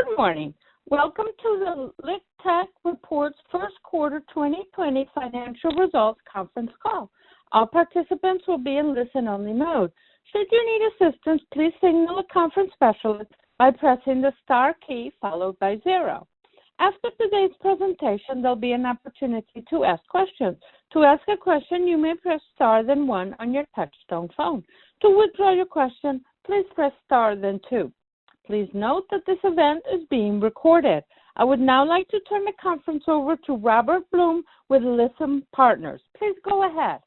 Good morning. Welcome to the LiqTech Reports First Quarter 2020 Financial Results Conference Call. All participants will be in listen-only mode. Should you need assistance, please signal a conference specialist by pressing the star key followed by 0. After today's presentation, there'll be an opportunity to ask questions. To ask a question, you may press star then 1 on your touch-tone phone. To withdraw your question, please press star then 2. Please note that this event is being recorded. I would now like to turn the conference over to Robert Bloom with Lytham Partners. Please go ahead.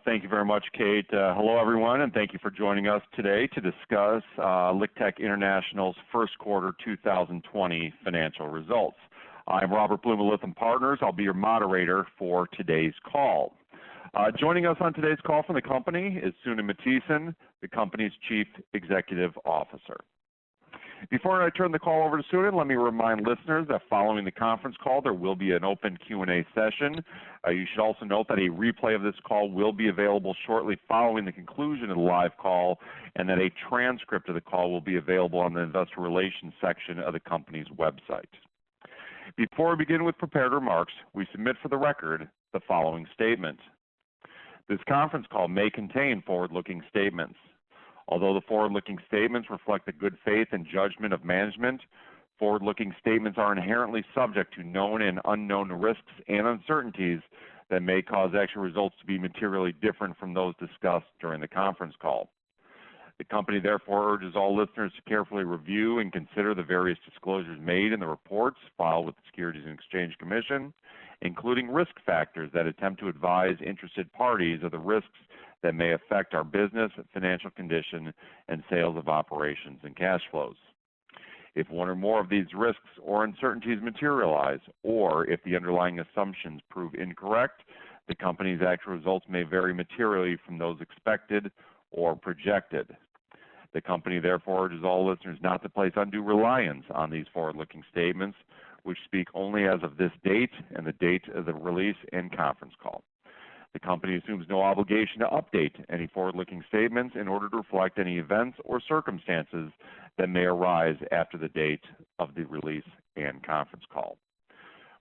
Thank you very much, Kate. Hello, everyone, and thank you for joining us today to discuss LiqTech International's first quarter 2020 financial results. I'm Robert Bloom of Lytham Partners. I'll be your moderator for today's call. Joining us on today's call from the company is Suna Mathiesen, the company's Chief Executive Officer. Before I turn the call over to Suna, let me remind listeners that following the conference call, there will be an open Q&A session. You should also note that a replay of this call will be available shortly following the conclusion of the live call, and that a transcript of the call will be available on the Investor Relations section of the company's website. Before we begin with prepared remarks, we submit for the record the following statement. This conference call may contain forward-looking statements. Although the forward-looking statements reflect the good faith and judgment of management, forward-looking statements are inherently subject to known and unknown risks and uncertainties that may cause actual results to be materially different from those discussed during the conference call. The company therefore urges all listeners to carefully review and consider the various disclosures made in the reports filed with the Securities and Exchange Commission, including risk factors that attempt to advise interested parties of the risks that may affect our business, financial condition, and sales of operations and cash flows. If one or more of these risks or uncertainties materialize, or if the underlying assumptions prove incorrect, the company's actual results may vary materially from those expected or projected. The company therefore urges all listeners not to place undue reliance on these forward-looking statements, which speak only as of this date and the date of the release and conference call. The company assumes no obligation to update any forward-looking statements in order to reflect any events or circumstances that may arise after the date of the release and conference call.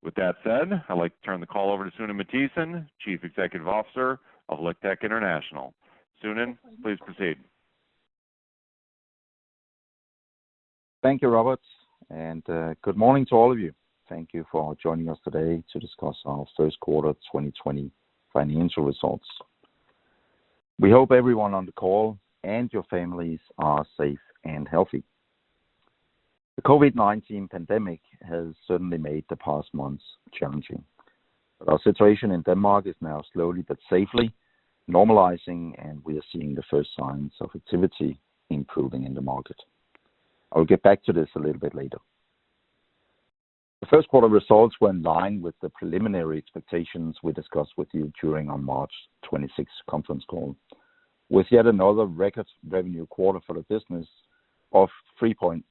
With that said, I'd like to turn the call over to Suna Mathiesen, Chief Executive Officer of LiqTech International. Suna, please proceed. Thank you, Robert, and good morning to all of you. Thank you for joining us today to discuss our first quarter 2020 financial results. We hope everyone on the call and your families are safe and healthy. The COVID-19 pandemic has certainly made the past months challenging, but our situation in Denmark is now slowly but safely normalizing, and we are seeing the first signs of activity improving in the market. I'll get back to this a little bit later. The first quarter results were in line with the preliminary expectations we discussed with you during our March 26th conference call, with yet another record revenue quarter for the business of $10.3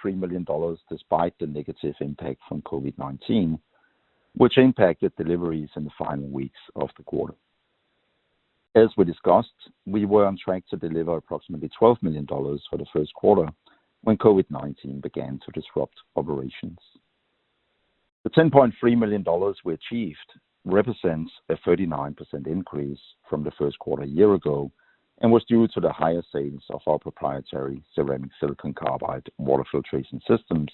million despite the negative impact from COVID-19, which impacted deliveries in the final weeks of the quarter. As we discussed, we were on track to deliver approximately $12 million for the first quarter when COVID-19 began to disrupt operations. The $10.3 million we achieved represents a 39% increase from the first quarter a year ago and was due to the higher sales of our proprietary ceramic silicon carbide water filtration systems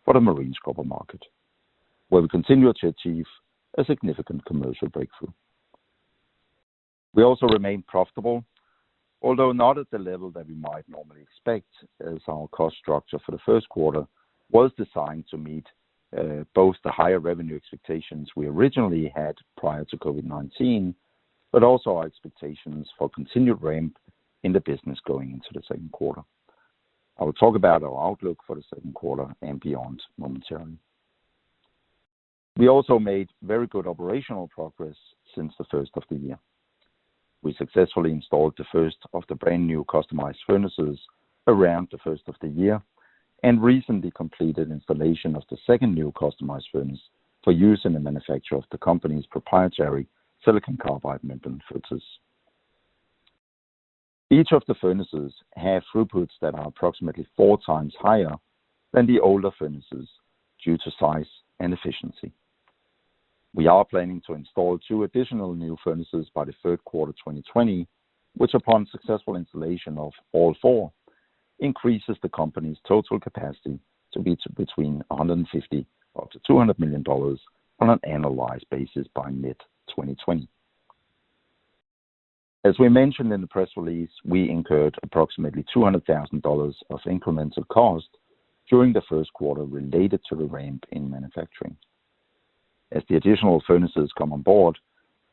for the marine scrubber market, where we continue to achieve a significant commercial breakthrough. We also remain profitable, although not at the level that we might normally expect, as our cost structure for the first quarter was designed to meet both the higher revenue expectations we originally had prior to COVID-19, but also our expectations for continued ramp in the business going into the second quarter. I will talk about our outlook for the second quarter and beyond momentarily. We also made very good operational progress since the first of the year. We successfully installed the first of the brand new customized furnaces around the first of the year and recently completed installation of the second new customized furnace for use in the manufacture of the company's proprietary silicon carbide membrane filters. Each of the furnaces have throughputs that are approximately 4 times higher than the older furnaces due to size and efficiency. We are planning to install 2 additional new furnaces by the third quarter 2020, which upon successful installation of all 4, increases the company's total capacity to be between $150 up to $200 million on an annualized basis by mid-2020. As we mentioned in the press release, we incurred approximately $200,000 of incremental cost during the first quarter related to the ramp in manufacturing. As the additional furnaces come on board,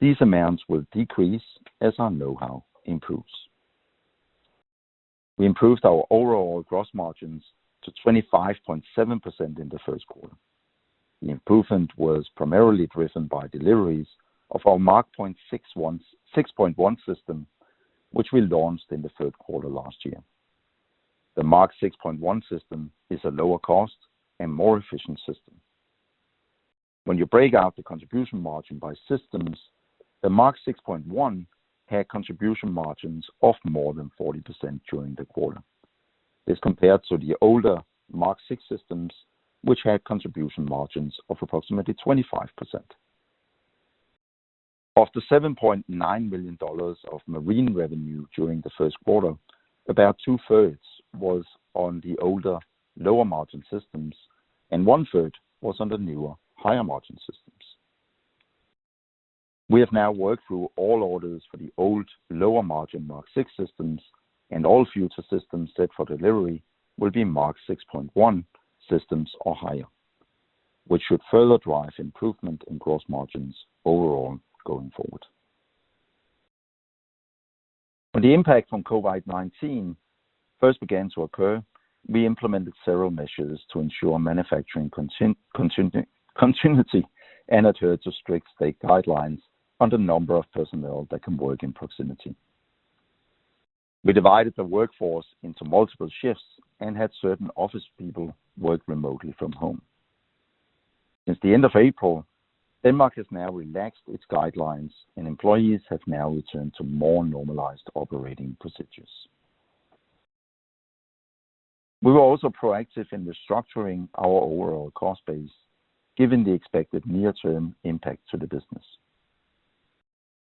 these amounts will decrease as our know-how improves. We improved our overall gross margins to 25.7% in the first quarter. The improvement was primarily driven by deliveries of our Mark 6.1 system, which we launched in the third quarter last year. The Mark 6.1 system is a lower cost and more efficient system. When you break out the contribution margin by systems, the Mark 6.1 had contribution margins of more than 40% during the quarter. This compared to the older Mark 6 systems, which had contribution margins of approximately 25%. Of the $7.9 million of marine revenue during the first quarter, about 2/3 was on the older, lower margin systems, and 1/3 was on the newer, higher margin systems. We have now worked through all orders for the old, lower margin Mark 6 systems, and all future systems set for delivery will be Mark 6.1 systems or higher, which should further drive improvement in gross margins overall going forward. When the impact from COVID-19 first began to occur, we implemented several measures to ensure manufacturing continuity and adhere to strict state guidelines on the number of personnel that can work in proximity. We divided the workforce into multiple shifts and had certain office people work remotely from home. Since the end of April, Denmark has now relaxed its guidelines and employees have now returned to more normalized operating procedures. We were also proactive in restructuring our overall cost base, given the expected near-term impact to the business.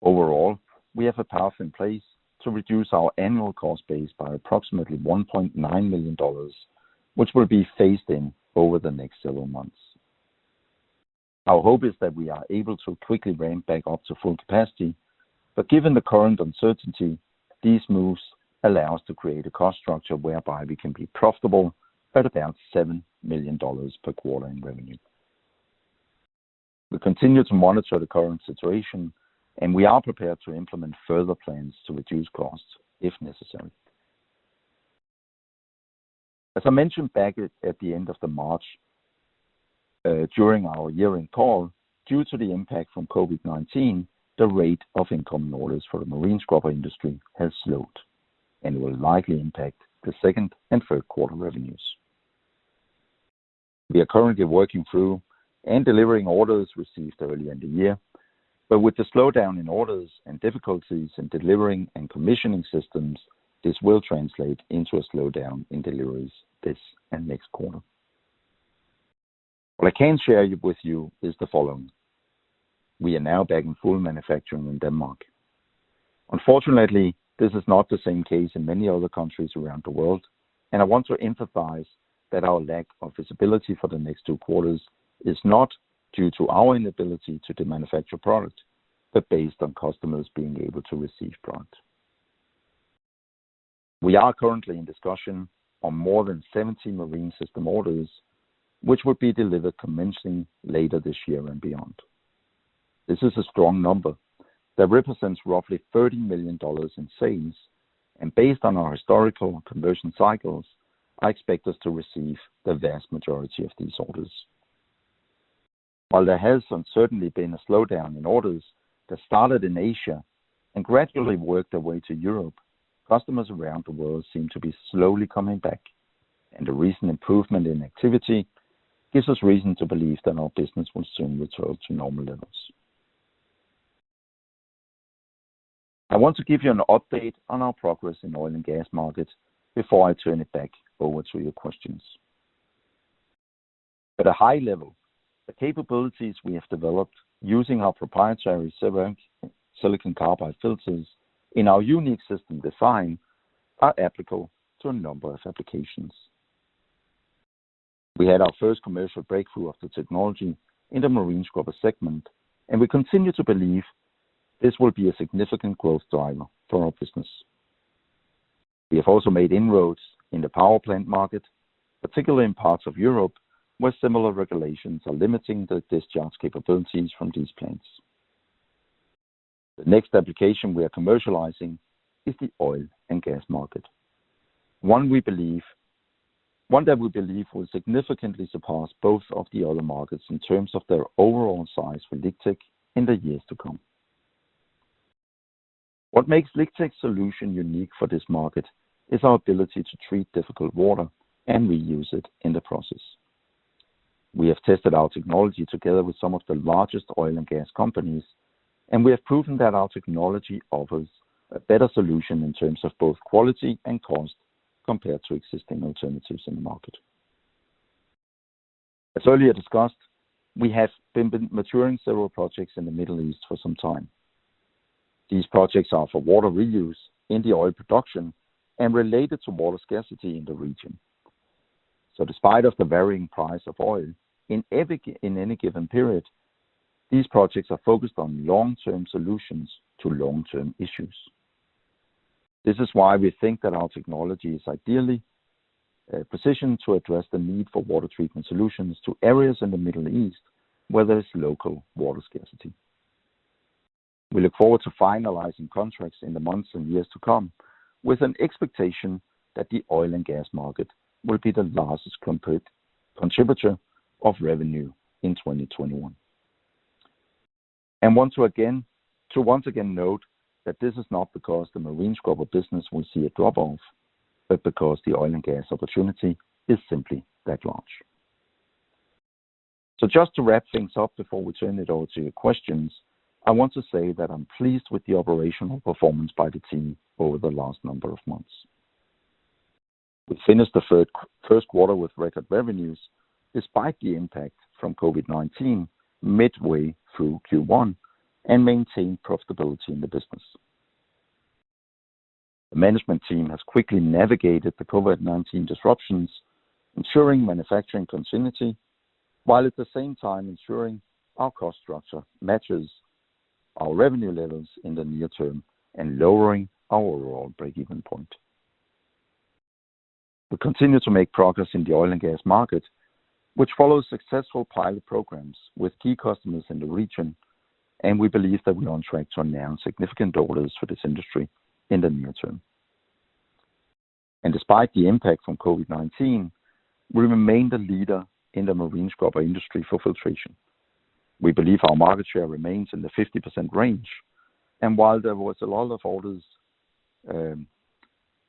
Overall, we have a path in place to reduce our annual cost base by approximately $1.9 million, which will be phased in over the next several months. Our hope is that we are able to quickly ramp back up to full capacity, but given the current uncertainty, these moves allow us to create a cost structure whereby we can be profitable at about $7 million per quarter in revenue. We continue to monitor the current situation, and we are prepared to implement further plans to reduce costs if necessary. As I mentioned back at the end of the March, during our year-end call, due to the impact from COVID-19, the rate of incoming orders for the marine scrubber industry has slowed and will likely impact the second and third quarter revenues. We are currently working through and delivering orders received earlier in the year, but with the slowdown in orders and difficulties in delivering and commissioning systems, this will translate into a slowdown in deliveries this and next quarter. What I can share with you is the following. We are now back in full manufacturing in Denmark. Unfortunately, this is not the same case in many other countries around the world, and I want to emphasize that our lack of visibility for the next 2 quarters is not due to our inability to manufacture product, but based on customers being able to receive product. We are currently in discussion on more than 70 marine system orders, which would be delivered commencing later this year and beyond. This is a strong number that represents roughly $30 million in sales, and based on our historical conversion cycles, I expect us to receive the vast majority of these orders. While there has certainly been a slowdown in orders that started in Asia and gradually worked their way to Europe, customers around the world seem to be slowly coming back, and the recent improvement in activity gives us reason to believe that our business will soon return to normal levels. I want to give you an update on our progress in oil and gas market before I turn it back over to your questions. At a high level, the capabilities we have developed using our proprietary silicon carbide filters in our unique system design are applicable to a number of applications. We had our first commercial breakthrough of the technology in the marine scrubber segment, and we continue to believe this will be a significant growth driver for our business. We have also made inroads in the power plant market, particularly in parts of Europe, where similar regulations are limiting the discharge capabilities from these plants. The next application we are commercializing is the oil and gas market, one that we believe will significantly surpass both of the other markets in terms of their overall size for LiqTech in the years to come. What makes LiqTech's solution unique for this market is our ability to treat difficult water and reuse it in the process. We have tested our technology together with some of the largest oil and gas companies, and we have proven that our technology offers a better solution in terms of both quality and cost compared to existing alternatives in the market. As earlier discussed, we have been maturing several projects in the Middle East for some time. These projects are for water reuse in the oil production and related to water scarcity in the region. So despite of the varying price of oil in any given period, these projects are focused on long-term solutions to long-term issues. This is why we think that our technology is ideally positioned to address the need for water treatment solutions to areas in the Middle East where there is local water scarcity. We look forward to finalizing contracts in the months and years to come with an expectation that the oil and gas market will be the largest contributor of revenue in 2021. And once again note that this is not because the marine scrubber business will see a drop-off, but because the oil and gas opportunity is simply that large. So just to wrap things up before we turn it over to your questions, I want to say that I'm pleased with the operational performance by the team over the last number of months. We finished the first quarter with record revenues despite the impact from COVID-19 midway through Q1 and maintained profitability in the business. The management team has quickly navigated the COVID-19 disruptions, ensuring manufacturing continuity, while at the same time ensuring our cost structure matches our revenue levels in the near term and lowering our overall break-even point. We continue to make progress in the oil and gas market, which follows successful pilot programs with key customers in the region, and we believe that we are on track to announce significant orders for this industry in the near term. And despite the impact from COVID-19, we remain the leader in the marine scrubber industry for filtration. We believe our market share remains in the 50% range, and while there was a lot of orders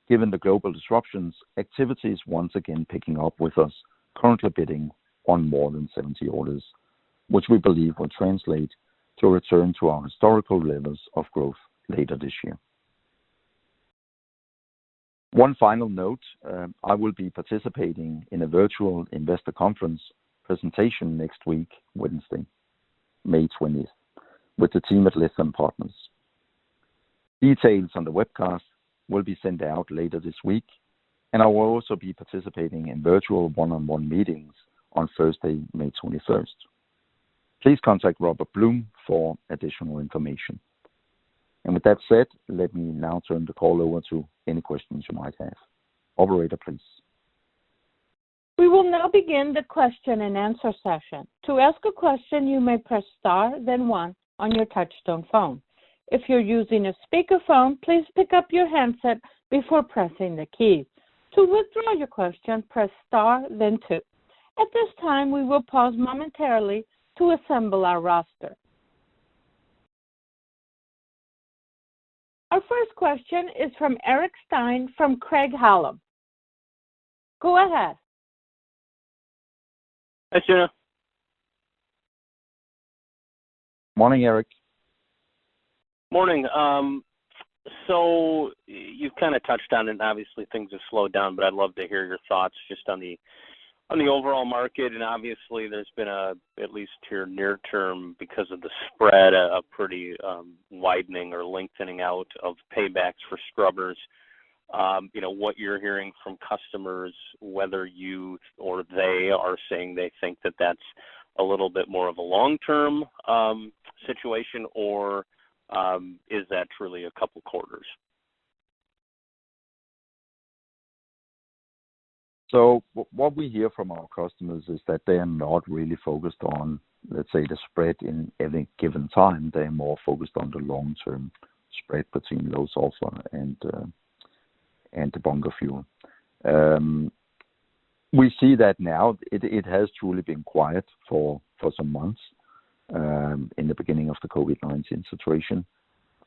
given the global disruptions, activity is once again picking up with us currently bidding on more than 70 orders, which we believe will translate to a return to our historical levels of growth later this year. One final note, I will be participating in a virtual investor conference presentation next week, Wednesday, May 20th, with the team at Lytham Partners. Details on the webcast will be sent out later this week, and I will also be participating in virtual one-on-one meetings on Thursday, May 21st. Please contact Robert Bloom for additional information. And with that said, let me now turn the call over to any questions you might have. Operator, please. We will now begin the question and answer session. To ask a question, you may press star, then 1 on your touchtone phone. If you're using a speakerphone, please pick up your handset before pressing the keys. To withdraw your question, press star, then 2. At this time, we will pause momentarily to assemble our roster. Our first question is from Eric Stine from Craig-Hallum. Go ahead. Hi, Sune. Morning, Eric. Morning. So you've kind of touched on it, and obviously things have slowed down, but I'd love to hear your thoughts just on the overall market. And obviously there's been at least here near term, because of the spread, a pretty widening or lengthening out of paybacks for scrubbers. What you're hearing from customers, whether you or they are saying they think that that's a little bit more of a long-term situation, or is that truly a couple quarters? So what we hear from our customers is that they are not really focused on, let's say, the spread in any given time. They're more focused on the long-term spread between low sulfur and the bunker fuel. We see that now it has truly been quiet for some months in the beginning of the COVID-19 situation.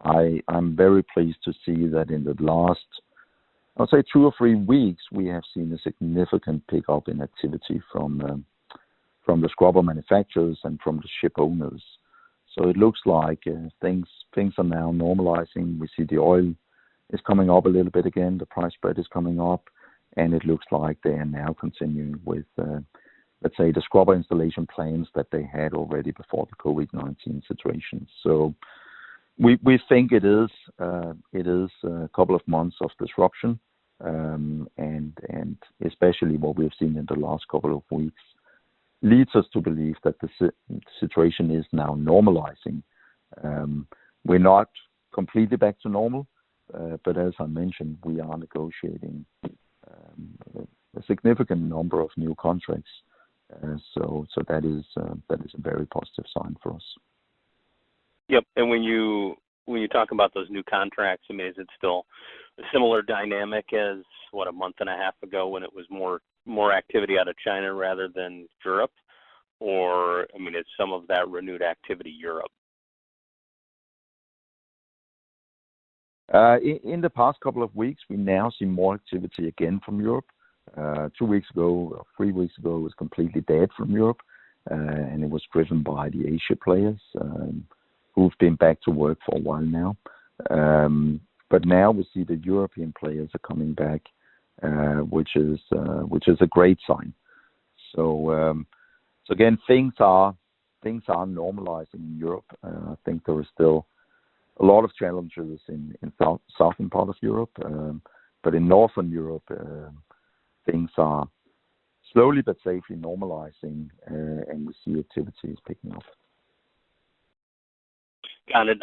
I'm very pleased to see that in the last, I'll say 2 or 3 weeks, we have seen a significant pickup in activity from the scrubber manufacturers and from the ship owners. So it looks like things are now normalizing. We see the oil is coming up a little bit again. The price spread is coming up, and it looks like they are now continuing with, let's say, the scrubber installation plans that they had already before the COVID-19 situation. So we think it is a couple of months of disruption, and especially what we've seen in the last couple of weeks leads us to believe that the situation is now normalizing. We're not completely back to normal, but as I mentioned, we are negotiating a significant number of new contracts. So that is a very positive sign for us. Yep. And when you talk about those new contracts, I mean, is it still a similar dynamic as a month and a half ago when it was more activity out of China rather than Europe? Or, I mean, is some of that renewed activity Europe? In the past couple of weeks, we now see more activity again from Europe. 2 weeks ago, or 3 weeks ago, it was completely dead from Europe, and it was driven by the Asia players who've been back to work for a while now. But now we see the European players are coming back, which is a great sign. So again, things are normalizing in Europe. I think there is still a lot of challenges in southern part of Europe, but in northern Europe, things are slowly but safely normalizing, and we see activities picking up. Got it.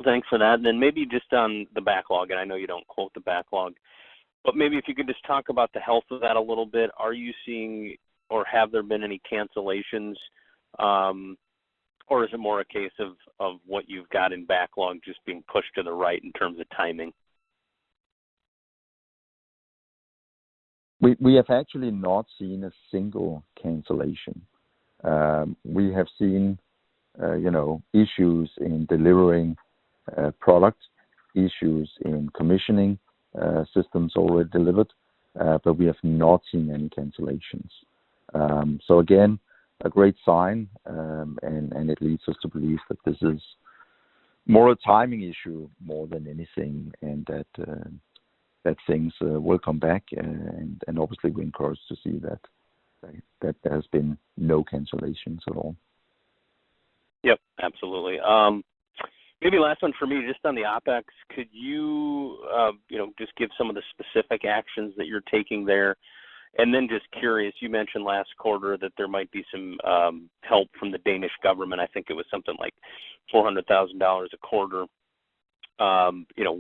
Thanks for that. And then maybe just on the backlog, and I know you don't quote the backlog, but maybe if you could just talk about the health of that a little bit. Are you seeing, or have there been any cancellations, or is it more a case of what you've got in backlog just being pushed to the right in terms of timing? We have actually not seen a single cancellation. We have seen, issues in delivering product, issues in commissioning systems already delivered, but we have not seen any cancellations. So again, a great sign, and it leads us to believe that this is more a timing issue more than anything, and that things will come back, and obviously we're encouraged to see that there has been no cancellations at all. Yep, absolutely. Maybe last one for me, just on the OpEx, could you, just give some of the specific actions that you're taking there? And then just curious, you mentioned last quarter that there might be some help from the Danish government. I think it was something like $400,000 a quarter.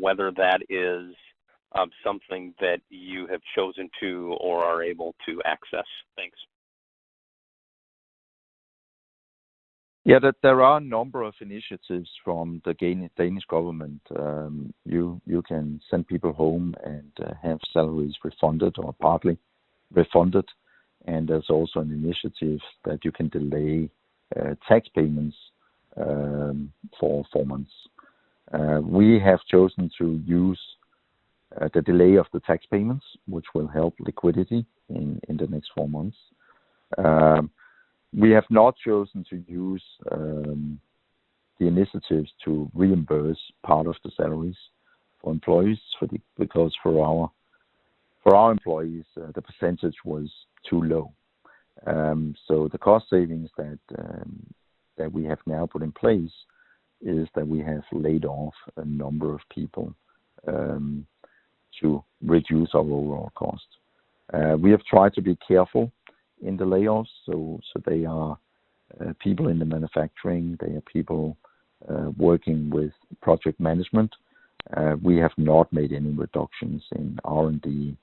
Whether that is something that you have chosen to or are able to access. Thanks. Yeah, there are a number of initiatives from the Danish government. You can send people home and have salaries refunded or partly refunded, and there's also an initiative that you can delay tax payments for 4 months. We have chosen to use the delay of the tax payments, which will help liquidity in the next 4 months. We have not chosen to use the initiatives to reimburse part of the salaries. employees because for our employees the percentage was too low. So the cost savings that we have now put in place is that we have laid off a number of people to reduce our overall cost. We have tried to be careful in the layoffs, so they are people in the manufacturing, they are people working with project management. We have not made any reductions in R&D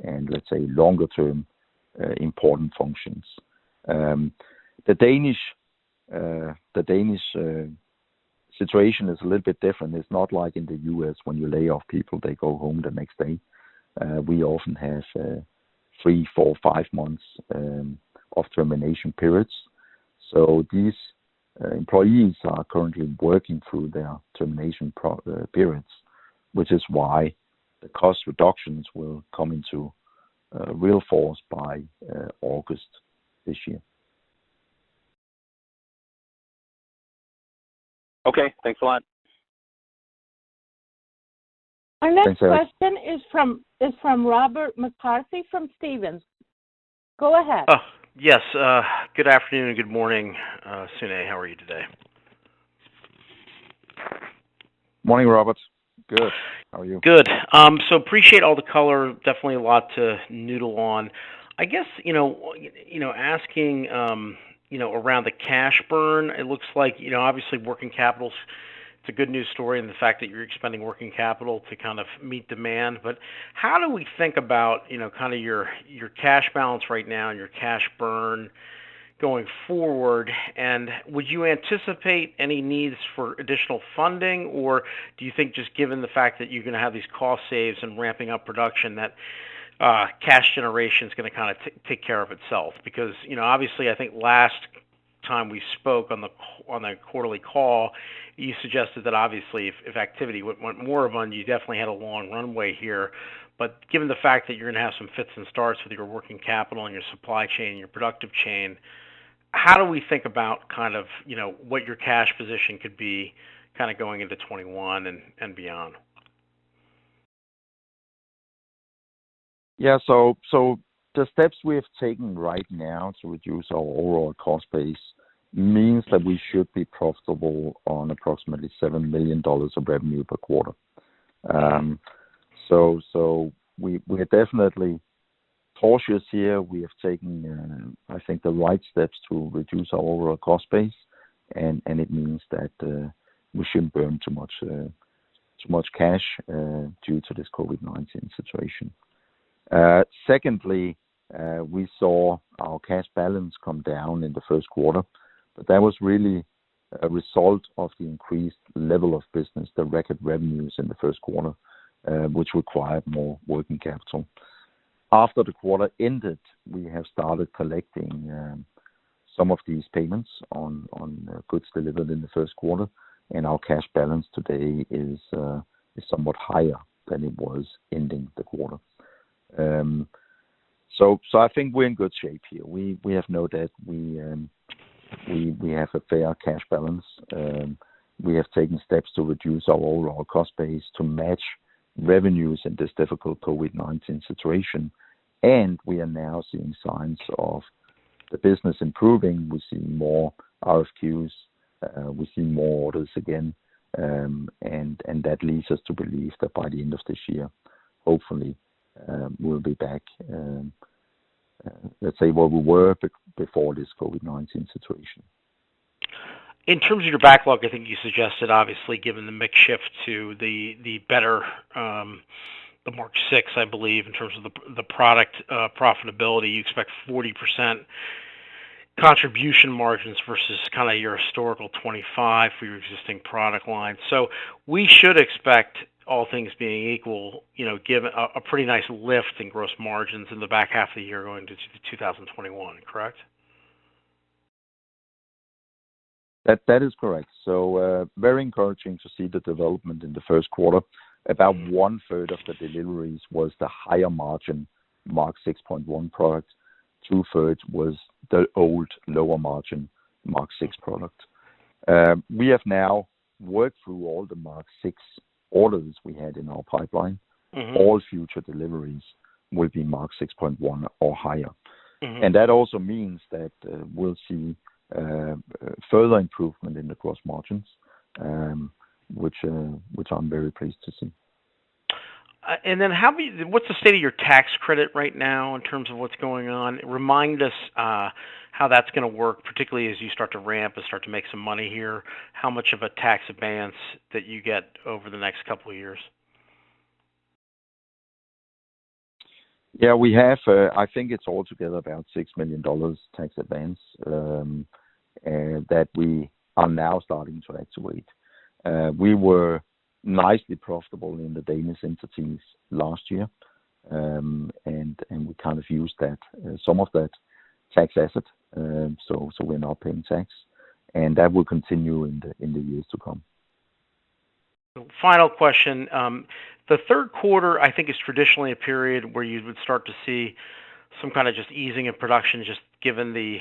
and, let's say, longer term important functions. The Danish situation is a little bit different. It's not like in the US when you lay off people, they go home the next day. We often have 3, 4, 5 months of termination periods. So these employees are currently working through their termination periods, which is why the cost reductions will come into real force by August this year. Okay, thanks a lot. Our next Thanks, Eric. question is from Robert McCarthy from Stephens. Go ahead. Yes. Good afternoon and good morning, Sune. How are you today? Morning, Robert. Good. How are you? Good. So appreciate all the color. Definitely a lot to noodle on. I guess asking around the cash burn. It looks like obviously working capital's it's a good news story in the fact that you're expending working capital to kind of meet demand. But how do we think about kind of your cash balance right now and your cash burn going forward? And would you anticipate any needs for additional funding, or do you think just given the fact that you're going to have these cost saves and ramping up production that cash generation is going to kind of take care of itself? Because obviously I think last time we spoke on the quarterly call, you suggested that obviously if activity went moribund, you definitely had a long runway here. But given the fact that you're going to have some fits and starts with your working capital and your supply chain, your productive chain, how do we think about kind of what your cash position could be kind of going into 21 and beyond? Yeah, so the steps we have taken right now to reduce our overall cost base means that we should be profitable on approximately $7 million of revenue per quarter. So we are definitely cautious here. We have taken, I think, the right steps to reduce our overall cost base, and it means that we shouldn't burn too much cash due to this COVID-19 situation. Secondly, we saw our cash balance come down in the first quarter, but that was really a result of the increased level of business, the record revenues in the first quarter, which required more working capital. After the quarter ended, we have started collecting some of these payments on goods delivered in the first quarter, and our cash balance today is somewhat higher than it was ending the quarter. So I think we're in good shape here. We have no debt. We have a fair cash balance. We have taken steps to reduce our overall cost base to match revenues in this difficult COVID-19 situation, and we are now seeing signs of the business improving. We see more RFQs, we see more orders again, and that leads us to believe that by the end of this year, hopefully, we'll be back, let's say, where we were before this COVID-19 situation. In terms of your backlog, I think you suggested, obviously, given the mix shift to the better, the Mark 6, I believe, in terms of the product profitability, you expect 40% contribution margins versus kind of your historical 25 for your existing product line. So we should expect, all things being equal, given a pretty nice lift in gross margins in the back half of the year going to 2021, correct? That is correct. So very encouraging to see the development in the first quarter. About 1/3 of the deliveries was the higher margin Mark 6.1 product. 2/3 was the old lower margin Mark 6 product. We have now worked through all the Mark 6 orders we had in our pipeline, all future deliveries will be marked 6.1 or higher. And that also means that we'll see further improvement in the gross margins, which I'm very pleased to see. And then what's the state of your tax credit right now in terms of what's going on? Remind us how that's going to work, particularly as you start to ramp and start to make some money here. How much of a tax advance that you get over the next couple of years? Yeah, we have, I think it's altogether about $6 million tax advance that we are now starting to activate. We were nicely profitable in the Danish entities last year, and we kind of used that some of that tax asset, so we're not paying tax, and that will continue in the years to come. Final question. The third quarter, I think, is traditionally a period where you would start to see some kind of just easing in production, just given the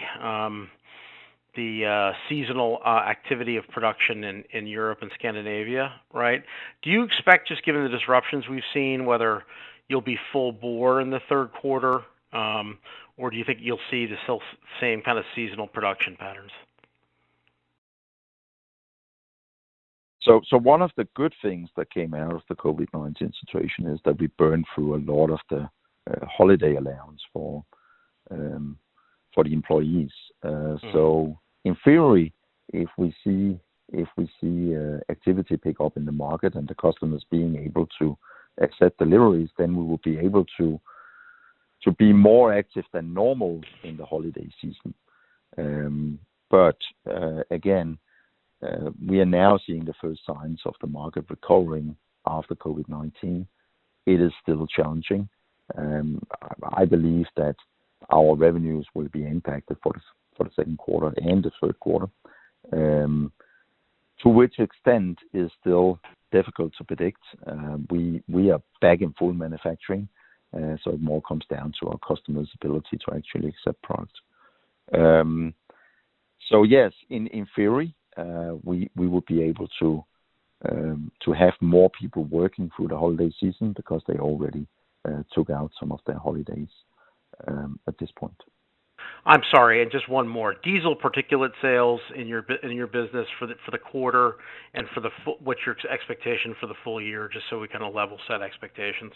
seasonal activity of production in Europe and Scandinavia, right? Do you expect, just given the disruptions we've seen, whether you'll be full bore in the third quarter, or do you think you'll see the same kind of seasonal production patterns? So one of the good things that came out of the COVID-19 situation is that we burned through a lot of the holiday allowance for the employees. So in theory, if we see activity pick up in the market and the customers being able to accept deliveries, then we will be able to be more active than normal in the holiday season. But again, we are now seeing the first signs of the market recovering after COVID-19. It is still challenging. I believe that our revenues will be impacted for the second quarter and the third quarter. To which extent is still difficult to predict. We are back in full manufacturing, so it more comes down to our customers' ability to actually accept products. So yes, in theory, we will be able to have more people working through the holiday season because they already took out some of their holidays at this point. I'm sorry, and just one more. Diesel particulate sales in your business for the quarter and for what's your expectation for the full year, just so we kind of level set expectations.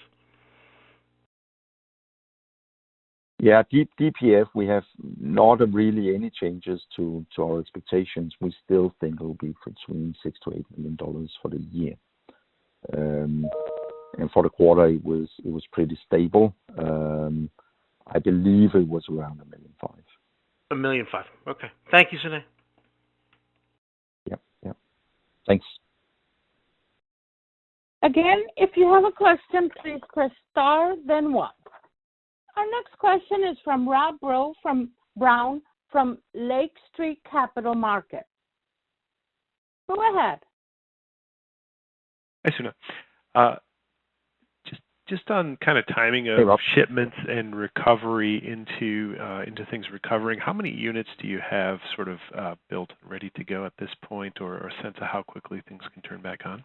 Yeah, DPF, we have not really any changes to our expectations. We still think it will be between $6 to $8 million for the year. And for the quarter, it was pretty stable. I believe it was around $1.5 million. $1.5 million. Okay. Thank you, Sine. Yeah. Thanks. Again, if you have a question, please press star, then 1. Our next question is from Rob Brown from Lake Street Capital Markets. Go ahead. Hi, Sune. Just on kind of timing of shipments and recovery into things recovering, how many units do you have sort of built ready to go at this point, or a sense of how quickly things can turn back on?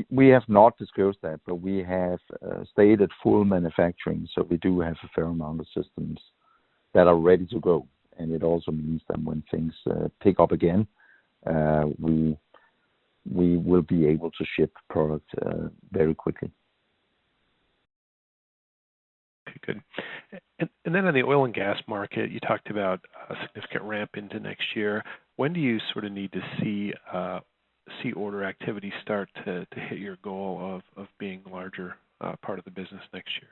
We have not disclosed that, but we have stayed at full manufacturing, so we do have a fair amount of systems that are ready to go. And it also means that when things pick up again, we will be able to ship product very quickly. Okay, good. And then on the oil and gas market, you talked about a significant ramp into next year. When do you sort of need to see order activity start to hit your goal of being a larger part of the business next year?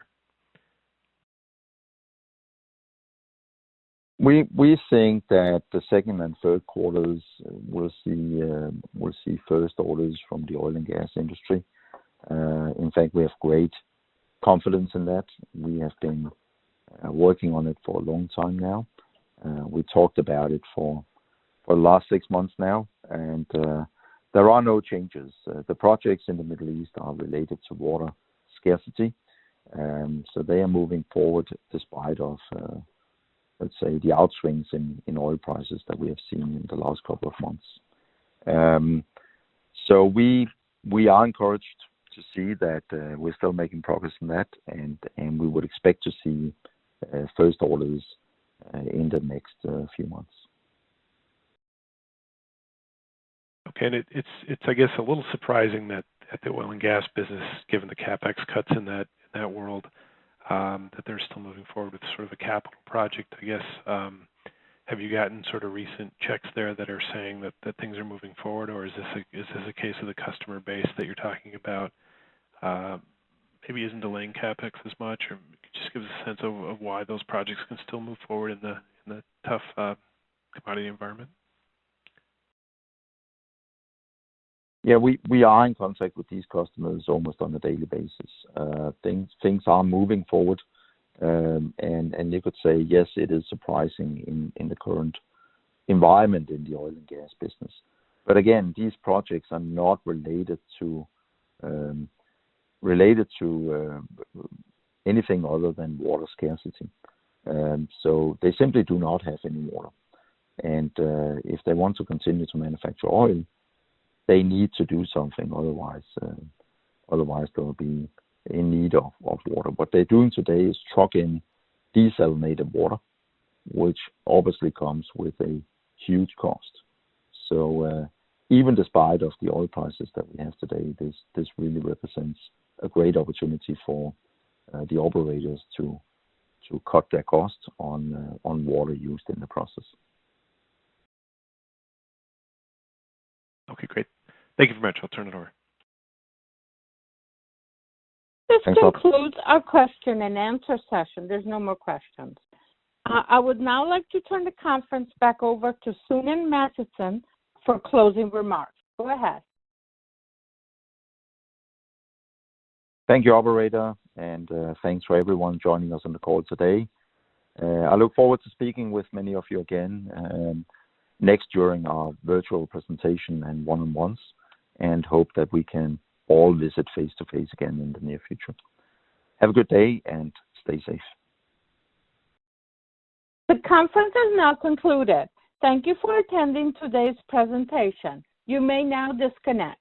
We think that the second and third quarters will see first orders from the oil and gas industry. In fact, we have great confidence in that. We have been working on it for a long time now. We talked about it for the last 6 months now, and there are no changes. The projects in the Middle East are related to water scarcity, so they are moving forward despite of let's say the outswings in oil prices that we have seen in the last couple of months. So we are encouraged to see that we're still making progress in that, and we would expect to see first orders in the next few months. Okay, and it's I guess a little surprising that at the oil and gas business, given the capex cuts in that world, that they're still moving forward with sort of a capital project. I guess have you gotten sort of recent checks there that are saying that things are moving forward, or is this a case of the customer base that you're talking about maybe isn't delaying capex as much, or just give us a sense of why those projects can still move forward in the tough commodity environment? Yeah, we are in contact with these customers almost on a daily basis. Things are moving forward, and you could say yes, it is surprising in the current environment in the oil and gas business. But again, these projects are not related to anything other than water scarcity. So they simply do not have any water, and if they want to continue to manufacture oil, they need to do something. Otherwise they'll be in need of water. What they're doing today is truck in desalinated water, which obviously comes with a huge cost. So even despite of the oil prices that we have today, this really represents a great opportunity for the operators to cut their costs on water used in the process. Okay, great. Thank you very much. I'll turn it over. This concludes our question and answer session. There's no more questions. I would now like to turn the conference back over to Sunan Matheson for closing remarks. Go ahead. Thank you, operator, and thanks for everyone joining us on the call today. I look forward to speaking with many of you again next during our virtual presentation and one-on-ones, and hope that we can all visit face-to-face again in the near future. Have a good day and stay safe. The conference is now concluded. Thank you for attending today's presentation. You may now disconnect.